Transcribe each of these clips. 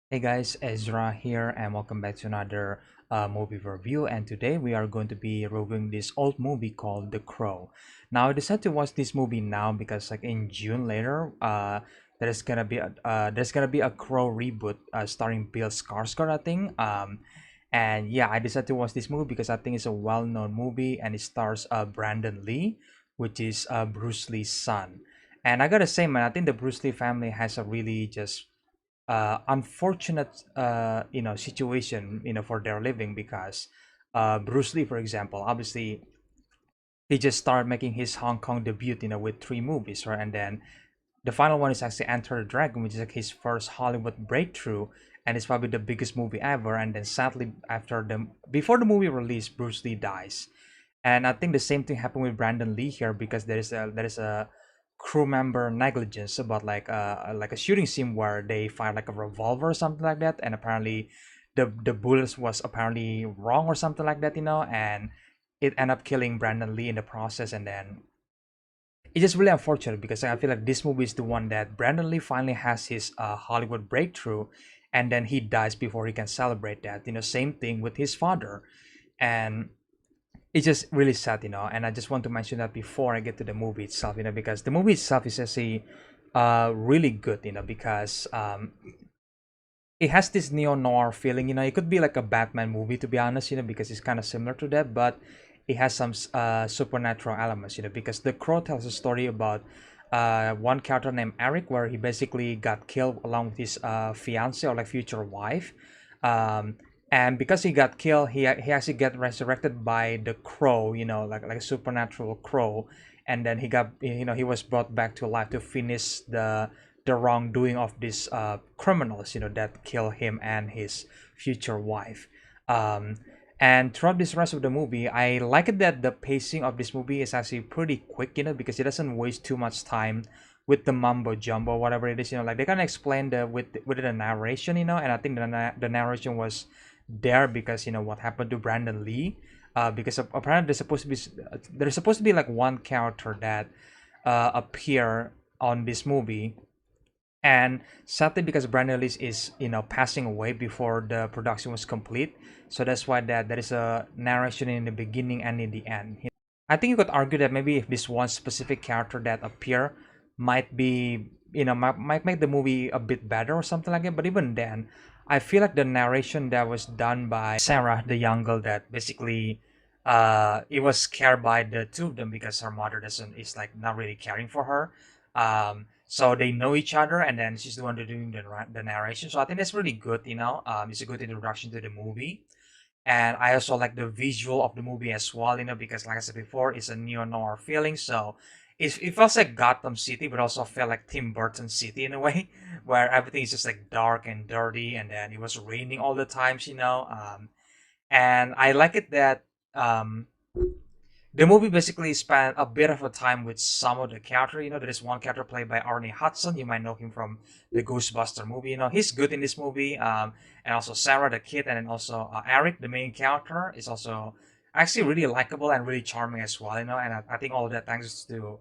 Hey guys, Ezra here, and welcome back to another movie review. And today we are going to be reviewing this old movie called The Crow. Now I decided to watch this movie now because, like, in June later, there's gonna be a Crow reboot starring Bill Skarsgård, I think. And yeah, I decided to watch this movie because I think it's a well-known movie, and it stars Brandon Lee, which is Bruce Lee's son. And I gotta say, man, I think the Bruce Lee family has a really just unfortunate situation for their living because Bruce Lee, for example, obviously he just started making his Hong Kong debut with three movies, right? And then the final one is actually Enter the Dragon, which is like his first Hollywood breakthrough, and it's probably the biggest movie ever. And then sadly, before the movie release, Bruce Lee dies. And I think the same thing happened with Brandon Lee here because there is a crew member negligence about like a shooting scene where they fired like a revolver or something like that, and apparently the bullets was apparently wrong or something like that, and it ended up killing Brandon Lee in the process. And then it's just really unfortunate because I feel like this movie is the one that Brandon Lee finally has his Hollywood breakthrough, and then he dies before he can celebrate that. Same thing with his father, and it's just really sad, and I just want to mention that before I get to the movie itself, because the movie itself is actually really good, because it has this neo-noir feeling. It could be like a Batman movie, to be honest, because it's kind of similar to that, but it has some supernatural elements, because The Crow tells a story about one character named Eric, where he basically got killed along with his fiance or like future wife. Um, and because he got killed, he actually get resurrected by the crow, like a supernatural crow, and then he was brought back to life to finish the wrongdoing of these criminals, that kill him and his future wife. Um, and throughout this rest of the movie, I like it that the pacing of this movie is actually pretty quick, because it doesn't waste too much time with the mumbo jumbo, whatever it is, like they kind of explain with the narration, and I think the narration was there because what happened to Brandon Lee, because apparently there's supposed to be like one character that appear on this movie, and sadly because Brandon Lee is passing away before the production was complete, so that's why that there is a narration in the beginning and in the end. I think you could argue that maybe if this one specific character that appear might be might make the movie a bit better or something like that, but even then I feel like the narration that was done by Sarah, the young girl, that basically it was scared by the two of them because her mother doesn't is like not really caring for her. So they know each other, and then she's the one doing the narration. So I think that's really good. It's a good introduction to the movie, and I also like the visual of the movie as well. Because like I said before, it's a neo noir feeling. So it feels like Gotham City, but also felt like Tim Burton City in a way, where everything is just like dark and dirty, and then it was raining all the times. And I like it that the movie basically spent a bit of a time with some of the character. There is one character played by Arnie Hudson. You might know him from the Ghostbuster movie. He's good in this movie. And also Sarah the kid, and then also Eric, the main character, is also actually really likable and really charming as well. And I think all of that thanks to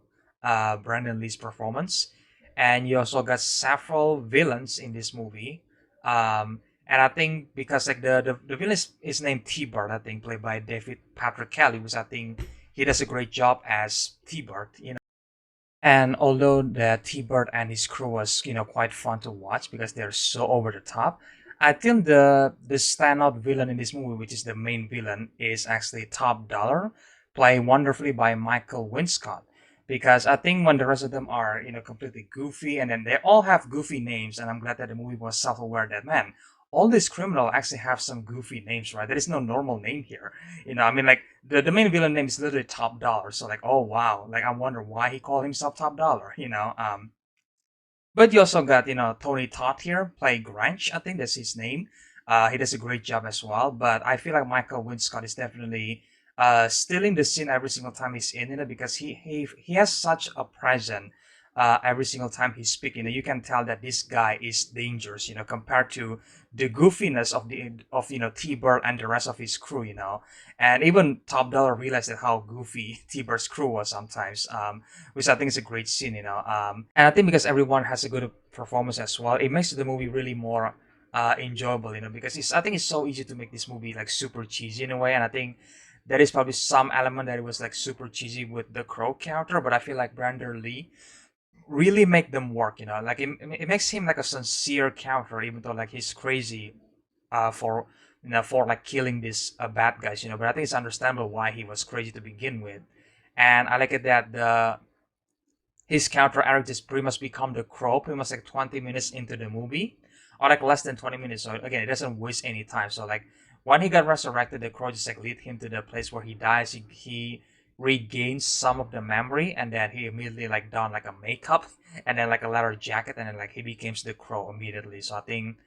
Brandon Lee's performance. And you also got several villains in this movie. And I think because like the villain is named T-Bird, I think, played by David Patrick Kelly, which I think he does a great job as T-Bird. And although the T-Bird and his crew was, quite fun to watch because they're so over the top, I think the standout villain in this movie, which is the main villain, is actually Top Dollar, played wonderfully by Michael Winscott. Because I think when the rest of them are, completely goofy, and then they all have goofy names, and I'm glad that the movie was self-aware that, man, all these criminals actually have some goofy names, right? There is no normal name here. I mean, like the main villain name is literally Top Dollar. So like, oh wow, like I wonder why he called himself Top Dollar. But you also got Tony Todd here, play Granch. I think that's his name. He does a great job as well. But I feel like Michael Winscott is definitely stealing the scene every single time he's in it, because he has such a presence every single time he's speaking. You can tell that this guy is dangerous, compared to the goofiness of T-Bird and the rest of his crew. And even Top Dollar realized that how goofy T-Bird's crew was sometimes, which I think is a great scene. And I think because everyone has a good performance as well, it makes the movie really more enjoyable, because I think it's so easy to make this movie like super cheesy in a way, and I think there is probably some element that it was like super cheesy with the Crow character, but I feel like Brandon Lee really make them work, like it makes him like a sincere character, even though like he's crazy for for like killing these bad guys, but I think it's understandable why he was crazy to begin with. And I like it that the his counter Eric just pretty much become the Crow pretty much like 20 minutes into the movie, or like less than 20 minutes. So again, it doesn't waste any time. So like when he got resurrected, the Crow just like lead him to the place where he dies. He regains some of the memory, and then he immediately like don like a makeup and then like a leather jacket, and then like he becomes the Crow immediately. So I think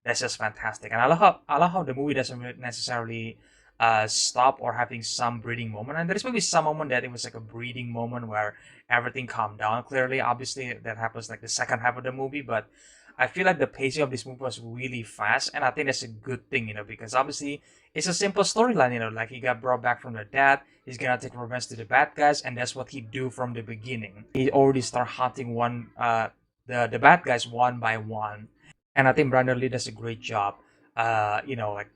that's just fantastic. And I love how the movie doesn't really necessarily stop or having some breathing moment. And there's maybe some moment that it was like a breathing moment where everything calmed down. Clearly, obviously, that happens like the second half of the movie, but I feel like the pacing of this movie was really fast, and I think that's a good thing, because obviously it's a simple storyline, like he got brought back from the dead, he's gonna take revenge to the bad guys, and that's what he do from the beginning. He already start hunting the bad guys one by one, and I think Brandon Lee does a great job, like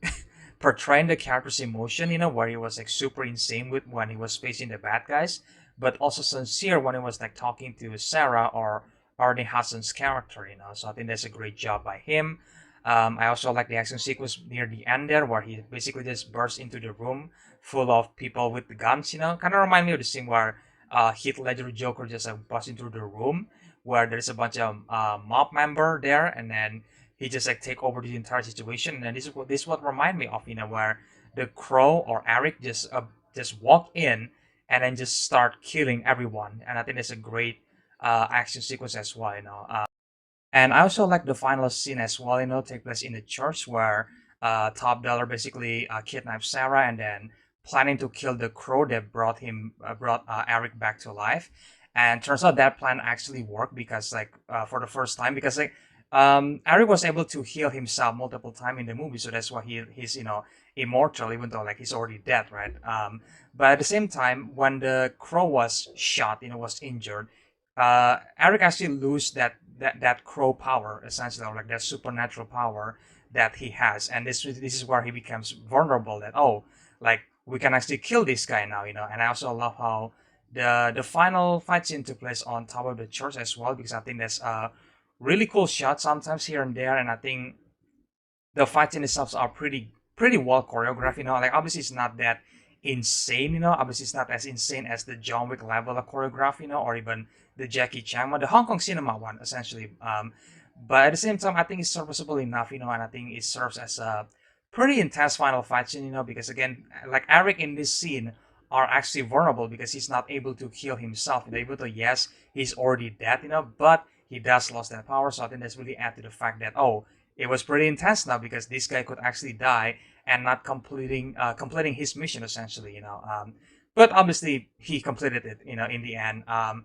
portraying the character's emotion, where he was like super insane with when he was facing the bad guys, but also sincere when he was like talking to Sarah or Arnie Hassan's character, So I think that's a great job by him. I also like the action sequence near the end there, where he basically just bursts into the room full of people with the guns, Kind of remind me of the scene where Heath Ledger Joker just busts into the room where there's a bunch of mob member there, and then he just like take over the entire situation. And this is what remind me of, where the Crow or Eric just walk in and then just start killing everyone. And I think it's a great action sequence as well, And I also like the final scene as well, take place in the church where Top Dollar basically kidnaps Sarah and then planning to kill the Crow that brought Eric back to life. And turns out that plan actually worked because like for the first time, because like Eric was able to heal himself multiple times in the movie, so that's why he's immortal, even though like he's already dead, right? But at the same time, when the Crow was shot, was injured, Eric actually lose that Crow power essentially, or like that supernatural power that he has, and this is where he becomes vulnerable. That like we can actually kill this guy now, And I also love how the final fight scene took place on top of the church as well, because I think that's really cool shot sometimes here and there, and I think the fights in itself are pretty well choreographed. Like obviously it's not that insane. Obviously it's not as insane as the John Wick level of choreography. Or even the Jackie Chan one, the Hong Kong cinema one, essentially. But at the same time, I think it's serviceable enough. And I think it serves as a pretty intense final fight scene. Because again, like Eric in this scene are actually vulnerable because he's not able to heal himself. Even though yes, he's already dead. But he does lost that power. So I think that's really add to the fact that it was pretty intense now because this guy could actually die and not completing his mission essentially, but obviously he completed it, in the end. And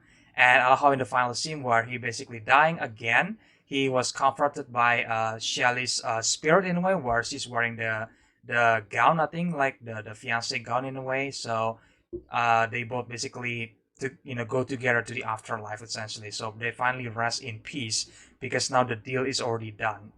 I love how in the final scene where he basically dying again, he was confronted by Shelly's spirit in a way, where she's wearing the gown, I think, like the fiance gown in a way. So they both basically to go together to the afterlife essentially. So they finally rest in peace because now the deal is already done.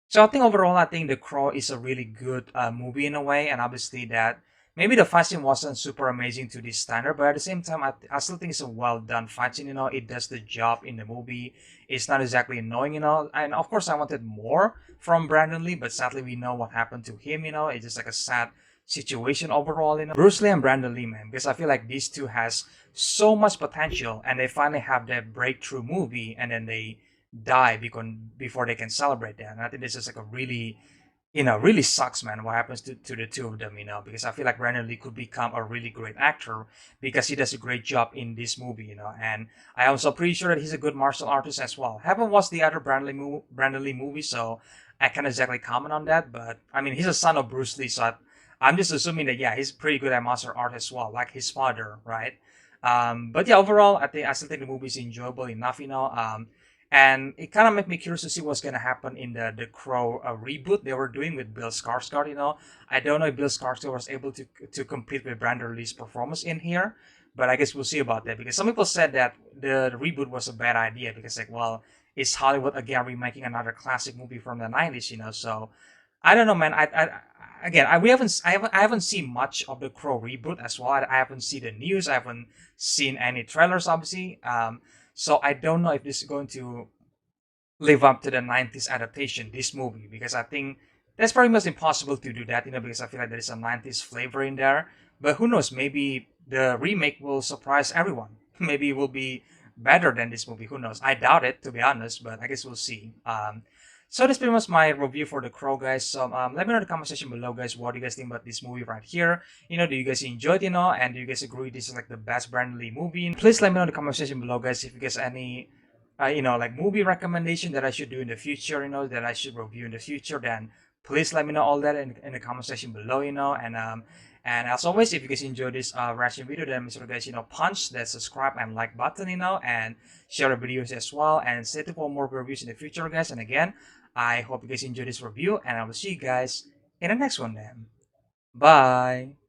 So I think overall, I think The Crow is a really good movie in a way, and obviously that maybe the fight scene wasn't super amazing to this standard, but at the same time, I still think it's a well done fight scene. It does the job in the movie. It's not exactly annoying, and of course, I wanted more from Brandon Lee, but sadly, we know what happened to him. It's just like a sad situation overall. Bruce Lee and Brandon Lee, man, because I feel like these two has so much potential, and they finally have that breakthrough movie, and then they die before they can celebrate that. And I think this is like a really, really sucks, man, what happens to the two of them, because I feel like Brandon Lee could become a really great actor because he does a great job in this movie, and I also pretty sure that he's a good martial artist as well. Haven't watched the other Brandon Lee movies, so I can't exactly comment on that, but I mean, he's a son of Bruce Lee, so I'm just assuming that, yeah, he's pretty good at martial art as well, like his father, right? But yeah, overall, I still think the movie is enjoyable enough, and it kind of made me curious to see what's gonna happen in the Crow reboot they were doing with Bill Skarsgård. I don't know if Bill Skarsgård was able to compete with Brandon Lee's performance in here, but I guess we'll see about that because some people said that the reboot was a bad idea because like, well, is Hollywood again remaking another classic movie from the 90s, So I don't know, man. Again, I haven't seen much of the Crow reboot as well. I haven't seen the news. I haven't seen any trailers, obviously. So I don't know if this is going to live up to the 90s adaptation, this movie, because I think that's pretty much impossible to do that, because I feel like there is a 90s flavor in there. But who knows? Maybe the remake will surprise everyone. Maybe it will be better than this movie. Who knows? I doubt it, to be honest, but I guess we'll see. So that's pretty much my review for The Crow, guys. So let me know in the comment section below, guys. What do you guys think about this movie right here? Do you guys enjoy it? And do you guys agree this is like the best Brandon Lee movie? And please let me know in the comment section below, guys, if you guys any like movie recommendation that I should do in the future, that I should review in the future, then please let me know all that in the comment section below, and as always, if you guys enjoyed this reaction video, then make sure guys, punch that subscribe and like button, and share the videos as well, and stay tuned for more reviews in the future, guys. And again, I hope you guys enjoyed this review, and I will see you guys in the next one then. Bye!